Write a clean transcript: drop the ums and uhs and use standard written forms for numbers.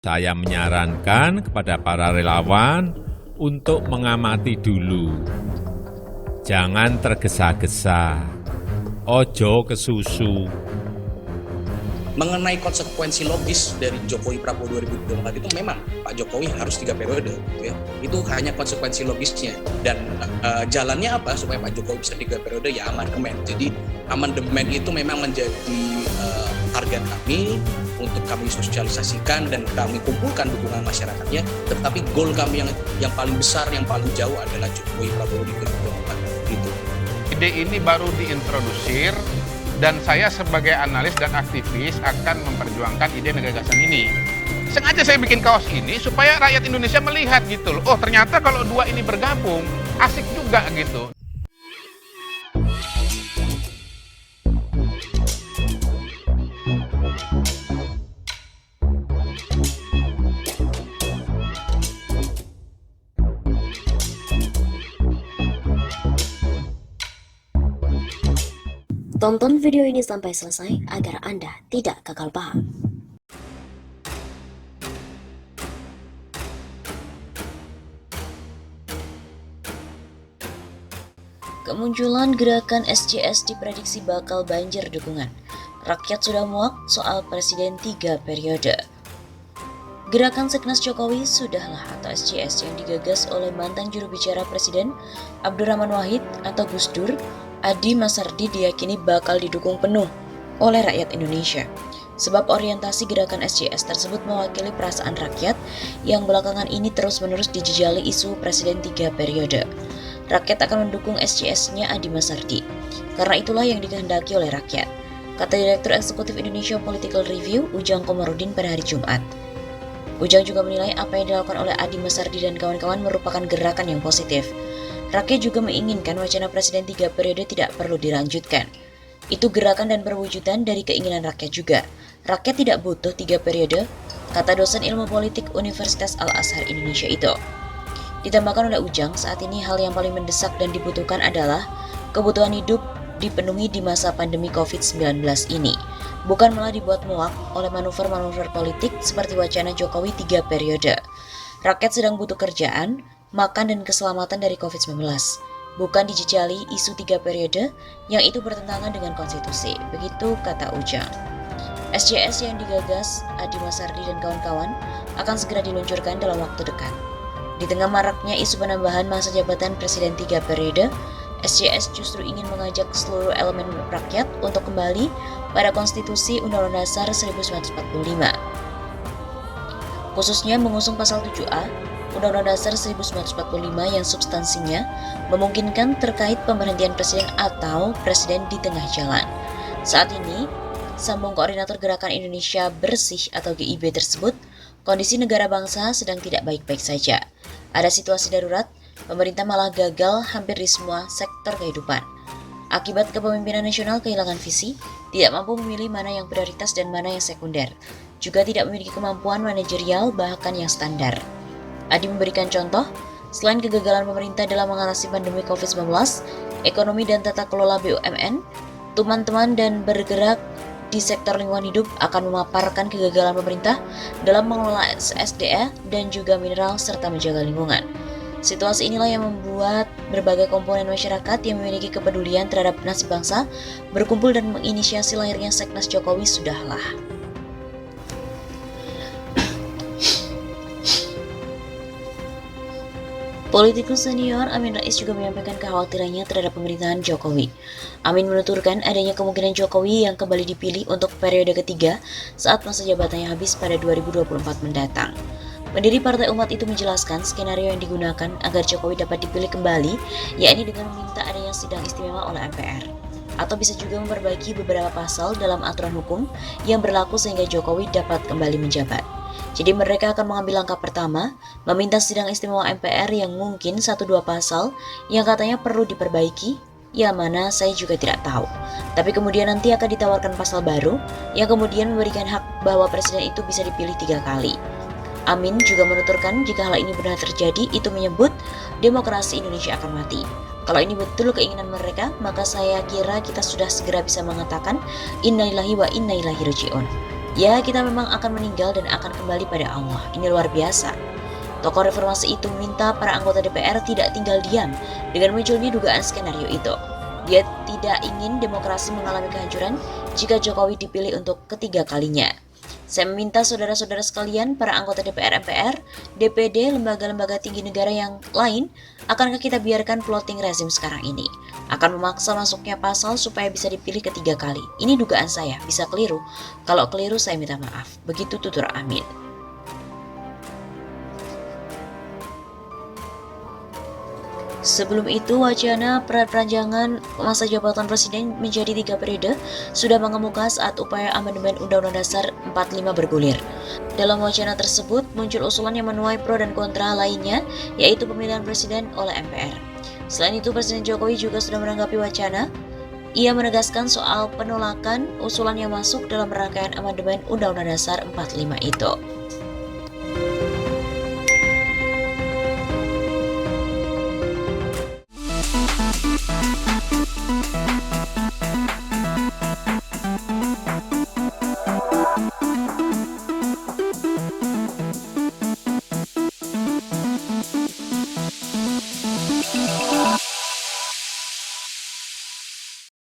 Saya menyarankan kepada para relawan untuk mengamati dulu. Jangan tergesa-gesa, ojo kesusu. Mengenai konsekuensi logis dari Jokowi Prabowo 2024 itu memang Pak Jokowi harus 3 periode gitu ya. Itu hanya konsekuensi logisnya, dan jalannya apa supaya Pak Jokowi bisa 3 periode ya amandemen. Jadi amandemen itu memang menjadi target kami untuk kami sosialisasikan dan kami kumpulkan dukungan masyarakatnya, tetapi goal kami yang paling besar, yang paling jauh adalah Jokowi Prabowo di 2024 gitu. Ide ini baru diintrodusir dan saya sebagai analis dan aktivis akan memperjuangkan ide dan gagasan ini. Sengaja saya bikin kaos ini supaya rakyat Indonesia melihat gitu loh. Oh ternyata kalau dua ini bergabung asik juga gitu. Tonton video ini sampai selesai agar Anda tidak gagal paham. Kemunculan gerakan SJS diprediksi bakal banjir dukungan. Rakyat sudah muak soal presiden 3 periode. Gerakan Seknas Jokowi Sudahlah atau SJS yang digagas oleh mantan juru bicara Presiden Abdurrahman Wahid atau Gus Dur, Adi Masardi diyakini bakal didukung penuh oleh rakyat Indonesia. Sebab orientasi gerakan SJS tersebut mewakili perasaan rakyat yang belakangan ini terus-menerus dijejali isu Presiden 3 periode. Rakyat akan mendukung SJS-nya Adi Masardi, karena itulah yang dikehendaki oleh rakyat, kata Direktur Eksekutif Indonesia Political Review Ujang Komarudin pada hari Jumat. Ujang juga menilai apa yang dilakukan oleh Adi Masardi dan kawan-kawan merupakan gerakan yang positif. Rakyat juga menginginkan wacana Presiden 3 periode tidak perlu dilanjutkan. Itu gerakan dan perwujudan dari keinginan rakyat juga. Rakyat tidak butuh 3 periode, kata dosen ilmu politik Universitas Al-Azhar Indonesia itu. Ditambahkan oleh Ujang, saat ini hal yang paling mendesak dan dibutuhkan adalah kebutuhan hidup dipenuhi di masa pandemi COVID-19 ini, bukan malah dibuat muak oleh manuver-manuver politik seperti wacana Jokowi 3 periode. Rakyat sedang butuh kerjaan, makan dan keselamatan dari COVID-19, bukan dijejali isu 3 periode yang itu bertentangan dengan konstitusi, begitu kata Ujang. SJS yang digagas Adi Masardi dan kawan-kawan akan segera diluncurkan dalam waktu dekat. Di tengah maraknya isu penambahan masa jabatan Presiden 3 periode, SJS justru ingin mengajak seluruh elemen rakyat untuk kembali pada Konstitusi Undang-Undang Dasar 1945. Khususnya mengusung pasal 7A Undang-Undang Dasar 1945 yang substansinya memungkinkan terkait pemberhentian presiden atau presiden di tengah jalan. Saat ini, sambung koordinator Gerakan Indonesia Bersih atau GIB tersebut, kondisi negara bangsa sedang tidak baik-baik saja. Ada situasi darurat, pemerintah malah gagal hampir di semua sektor kehidupan. Akibat kepemimpinan nasional kehilangan visi, tidak mampu memilih mana yang prioritas dan mana yang sekunder, juga tidak memiliki kemampuan manajerial bahkan yang standar. Adi memberikan contoh, selain kegagalan pemerintah dalam mengatasi pandemi COVID-19, ekonomi dan tata kelola BUMN, teman-teman dan bergerak di sektor lingkungan hidup akan memaparkan kegagalan pemerintah dalam mengelola SDA dan juga mineral serta menjaga lingkungan. Situasi inilah yang membuat berbagai komponen masyarakat yang memiliki kepedulian terhadap nasib bangsa berkumpul dan menginisiasi lahirnya Seknas Jokowi Sudahlah. Politikus senior Amin Rais juga menyampaikan kekhawatirannya terhadap pemerintahan Jokowi. Amin menuturkan adanya kemungkinan Jokowi yang kembali dipilih untuk periode ketiga saat masa jabatannya habis pada 2024 mendatang. Pendiri Partai Umat itu menjelaskan skenario yang digunakan agar Jokowi dapat dipilih kembali, yakni dengan meminta adanya sidang istimewa oleh MPR. Atau bisa juga memperbaiki beberapa pasal dalam aturan hukum yang berlaku sehingga Jokowi dapat kembali menjabat. Jadi mereka akan mengambil langkah pertama, meminta sidang istimewa MPR yang mungkin 1-2 pasal yang katanya perlu diperbaiki, ya mana saya juga tidak tahu. Tapi kemudian nanti akan ditawarkan pasal baru yang kemudian memberikan hak bahwa presiden itu bisa dipilih 3 kali. Amin juga menuturkan jika hal ini benar terjadi, itu menyebut demokrasi Indonesia akan mati. Kalau ini betul keinginan mereka, maka saya kira kita sudah segera bisa mengatakan innalillahi wa inna ilaihi raji'un. Ya, kita memang akan meninggal dan akan kembali pada Allah. Ini luar biasa. Tokoh reformasi itu minta para anggota DPR tidak tinggal diam dengan munculnya dugaan skenario itu. Dia tidak ingin demokrasi mengalami kehancuran jika Jokowi dipilih untuk ketiga kalinya. Saya meminta saudara-saudara sekalian, para anggota DPR, MPR, DPD, lembaga-lembaga tinggi negara yang lain, akankah kita biarkan plotting rezim sekarang ini? Akan memaksa masuknya pasal supaya bisa dipilih ketiga kali. Ini dugaan saya, bisa keliru. Kalau keliru saya minta maaf. Begitu tutur Amin. Sebelum itu, wacana perpanjangan masa jabatan presiden menjadi 3 periode sudah mengemuka saat upaya amandemen Undang-Undang Dasar 45 bergulir. Dalam wacana tersebut, muncul usulan yang menuai pro dan kontra lainnya, yaitu pemilihan presiden oleh MPR. Selain itu, Presiden Jokowi juga sudah menanggapi wacana. Ia menegaskan soal penolakan usulan yang masuk dalam rangkaian amandemen Undang-Undang Dasar 45 itu.